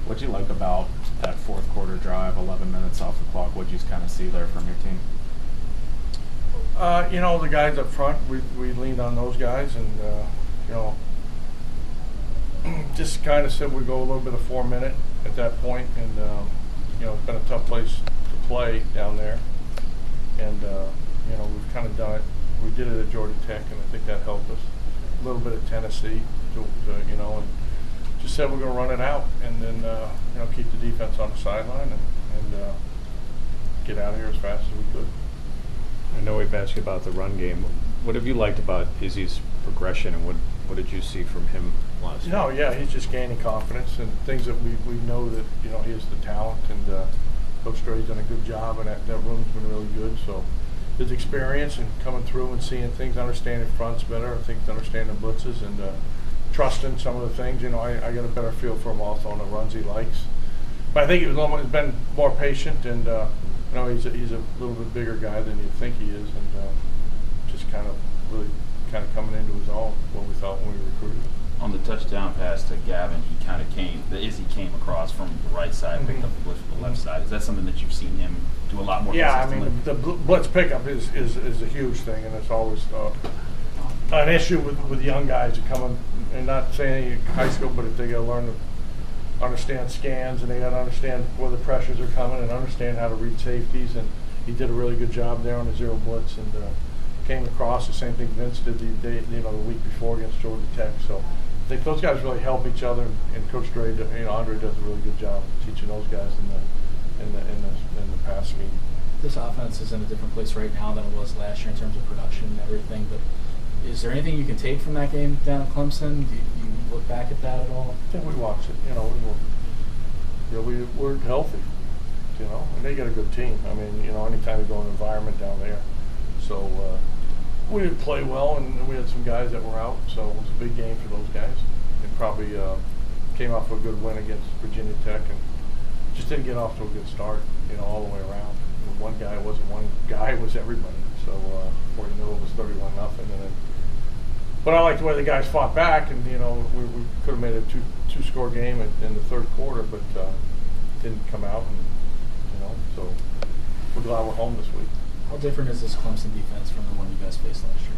What'd you like about that fourth quarter drive, 11 minutes off the clock? What'd you kind of see there from your team? The guys up front, we leaned on those guys, and just kind of said we go a little bit of 4 minute at that point, and it's been a tough place to play down there, and we've kind of done it. We did it at Georgia Tech, and I think that helped us. A little bit at Tennessee, and just said we're going to run it out, and then keep the defense on the sideline and get out of here as fast as we could. I know we've asked you about the run game. What have you liked about Izzy's progression, and what did you see from him last year? No, yeah, he's just gaining confidence and things that we know that he has the talent, and Coach Dre's done a good job, and that room's been really good. So his experience and coming through and seeing things, understanding fronts better, I think understanding blitzes and trusting some of the things. I get a better feel for him also on the runs he likes. But I think he's been more patient, and he's a little bit bigger guy than you think he is, and just really coming into his own what we thought when we recruited him. On the touchdown pass to Gavin, Izzy came across from the right side, picked up the blitz from the left side. Is that something that you've seen him do a lot more consistently? Yeah, I mean, the blitz pickup is a huge thing, and it's always an issue with young guys that come in, and not saying high school, but if they got to learn to understand scans, and they got to understand where the pressures are coming, and understand how to read safeties. And he did a really good job there on the zero blitz, and came across the same thing Vince did the week before against Georgia Tech. So I think those guys really help each other, and Coach Dre, Andre does a really good job teaching those guys in the pass scheme. This offense is in a different place right now than it was last year in terms of production and everything. But is there anything you can take from that game down at Clemson? Do you look back at that at all? I think we watched it. We're healthy. And they got a good team. I mean, anytime you go in an environment down there, so we didn't play well, and we had some guys that were out. So it was a big game for those guys. They probably came off a good win against Virginia Tech, and just didn't get off to a good start. All the way around. One guy wasn't one guy; it was everybody. So before you knew it was 31-0, and then. But I like the way the guys fought back, and we could have made a two-score game in the third quarter, but didn't come out, and so we're glad we're home this week. How different is this Clemson defense from the one you guys faced last year?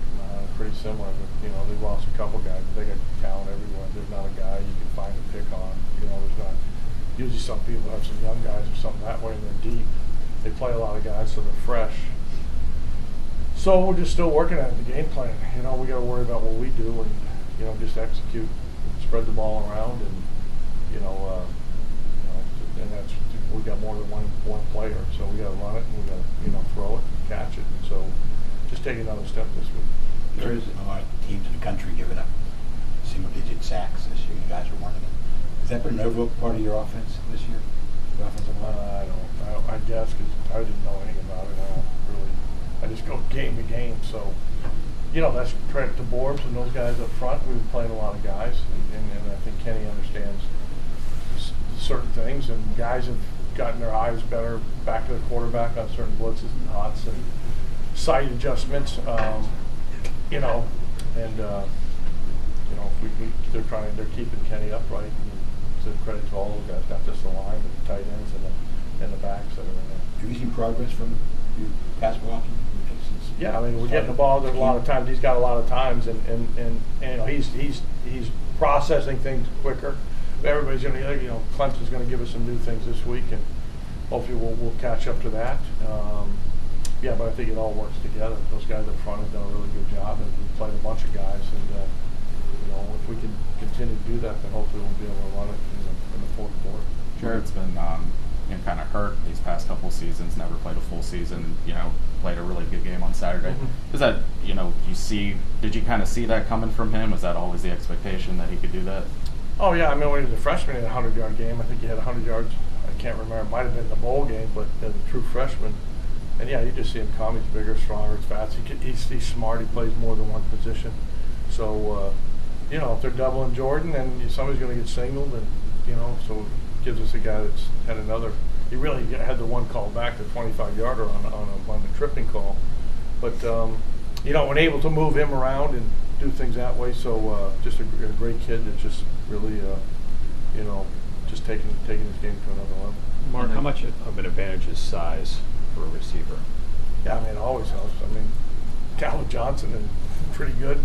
Pretty similar. But, they lost a couple guys, but they got talent everywhere. There's not a guy you can find to pick on. There's not. Usually, some people have some young guys or something that way, and they're deep. They play a lot of guys, so they're fresh. So we're just still working at the game plan. We got to worry about what we do, and just execute, spread the ball around, and and that's we got more than one player, so we got to run it, and we got to throw it, and catch it. And so just take another step this week. There is a lot of teams in the country giving up single-digit sacks this year. You guys are one of them. Has that been an overlooked part of your offense this year? The offensive line? I guess because I didn't know anything about it. I just go game to game. So, that's credit to Borbs and those guys up front. We've been playing a lot of guys, and I think Kenny understands certain things, and guys have gotten their eyes better back to the quarterback on certain blitzes and hots and sight adjustments. They're keeping Kenny upright. And so credit to all those guys, not just the line, but the tight ends and the backs that are in there. Have you seen progress from your pass blocking? Yeah, I mean, we're getting the ball. There's a lot of times he's got a lot of times, and he's processing things quicker. Everybody's going to, Clemson's going to give us some new things this week, and hopefully we'll catch up to that. But I think it all works together. Those guys up front have done a really good job, and we've played a bunch of guys, and if we can continue to do that, then hopefully we'll be able to run it in the fourth quarter. Jared's been kind of hurt these past couple seasons, never played a full season, played a really good game on Saturday. Mm-hmm. Is that, did you kind of see that coming from him? Was that always the expectation that he could do that? Oh, yeah. I mean, when he was a freshman in a 100-yard game, I think he had 100 yards. I can't remember. It might have been the bowl game, but as a true freshman. And, yeah, you just see him come. He's bigger, stronger, he's fast. He's smart. He plays more than one position. So, if they're doubling Jordan, then somebody's going to get singled. And, so it gives us a guy that's had another. He really had the one call back, the 25-yarder on the tripping call. But, when able to move him around and do things that way. So just a great kid that just really, just just taking his game to another level. Mark, how much of an advantage is size for a receiver? Yeah, I mean, it always helps. I mean, Calvin Johnson and pretty good.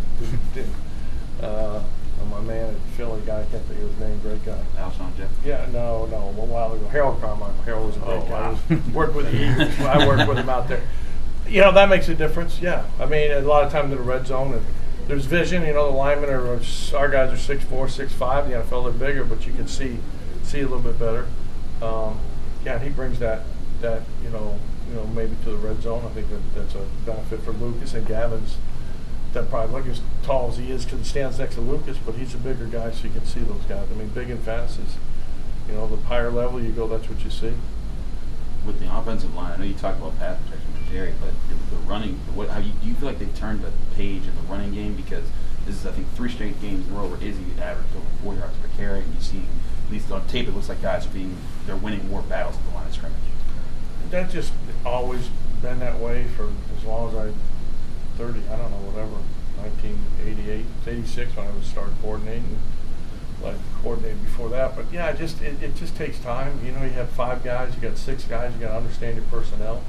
My man at Philly, guy, I can't think of his name, great guy. Alshon Jeff. Yeah, no, a while ago. Harold Carmichael. Harold was a great guy. Worked with the Eagles. I worked with him out there. You know, that makes a difference, yeah. I mean, a lot of times in the red zone, and there's vision. You know, the linemen our guys are 6'4", 6'5". The NFL, they're bigger, but you can see a little bit better. Yeah, and he brings that you know maybe to the red zone. I think that's a benefit for Lucas, and Gavin's that probably look as tall as he is because he stands next to Lucas, but he's a bigger guy, so you can see those guys. I mean, big and fast is, you know, the higher level you go, that's what you see. With the offensive line, I know you talked about pass protection for Jerry, but the running, do you feel like they've turned the page of the running game? Because this is, I think, 3 straight games in a row where Izzy averaged over 4 yards per carry, and you see, at least on tape, it looks like guys they're winning more battles at the line of scrimmage. That's just always been that way for as long as I 30, I don't know, whatever, 1988, 86 when I was started coordinating, like coordinated before that. But yeah, it just takes time. You know, you have 5 guys, you got 6 guys, you got to understand your personnel.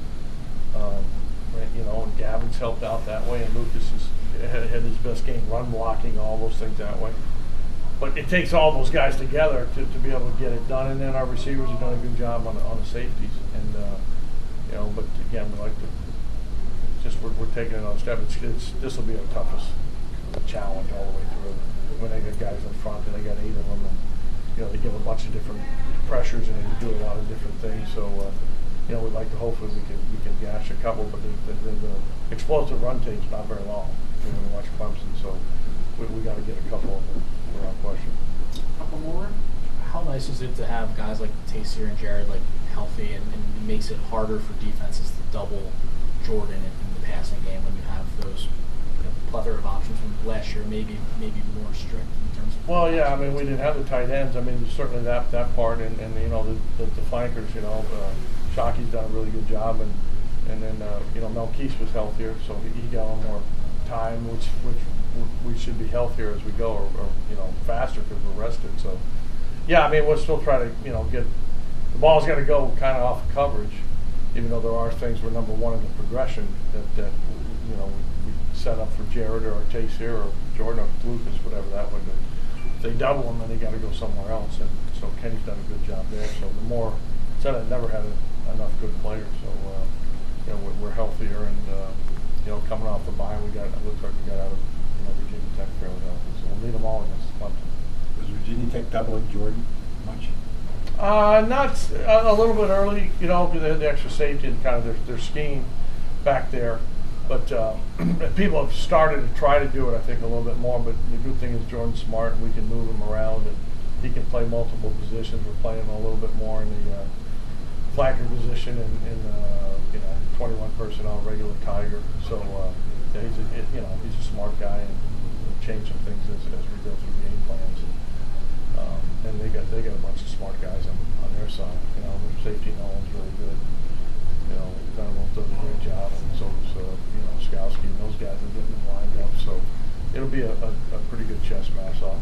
You know, and Gavin's helped out that way, and Lucas had his best game, run blocking, all those things that way. But it takes all those guys together to be able to get it done. And then our receivers have done a good job on the safeties. And you know, but again, we like to. We're taking another step. This will be our toughest challenge all the way through. When they got guys in front and they got 8 of them, and you know they give a bunch of different pressures and they do a lot of different things. So you know we'd like to hopefully we can gash a couple, but the explosive run tape's not very long. You know, when you watch Clemson, so we got to get a couple of them without question. Couple more. How nice is it to have guys like Tayseer and Jared like healthy, and it makes it harder for defenses to double Jordan in the passing game when you have those plethora of options from last year, maybe more strict in terms of. Well, yeah, I mean we didn't have the tight ends. I mean there's certainly that part, and you know the flankers. You know, Shockey's done a really good job, and then you know Melkees was healthier, so he got a little more time, which we should be healthier as we go, or you know faster because we're rested. So yeah, I mean we'll still try to get the ball's got to go kind of off of coverage. Even though there are things we're number 1 in the progression that you know we set up for Jared or Tayseer or Jordan or Lucas, whatever that would be. If they double them, then they got to go somewhere else. And so Kenny's done a good job there. So the more said, I've never had enough good players. So you know we're healthier, and you know coming off the bye, it looks like we got out of Virginia Tech fairly healthy. So we'll need them all against Clemson. Was Virginia Tech doubling Jordan much? Not a little bit early, you know, because they had the extra safety and kind of their scheme back there. But people have started to try to do it, I think, a little bit more. But the good thing is Jordan's smart, and we can move him around, and he can play multiple positions. We're playing him a little bit more in the flanker position and 21 personnel, regular Tiger. So yeah, he's a smart guy, and we'll change some things as we go through game plans. And they got a bunch of smart guys on their side. You know, their safety Nolan's really good. You know, Donovan does a great job, and so does Skowski, and those guys are getting them lined up. So it'll be a pretty good chess match off.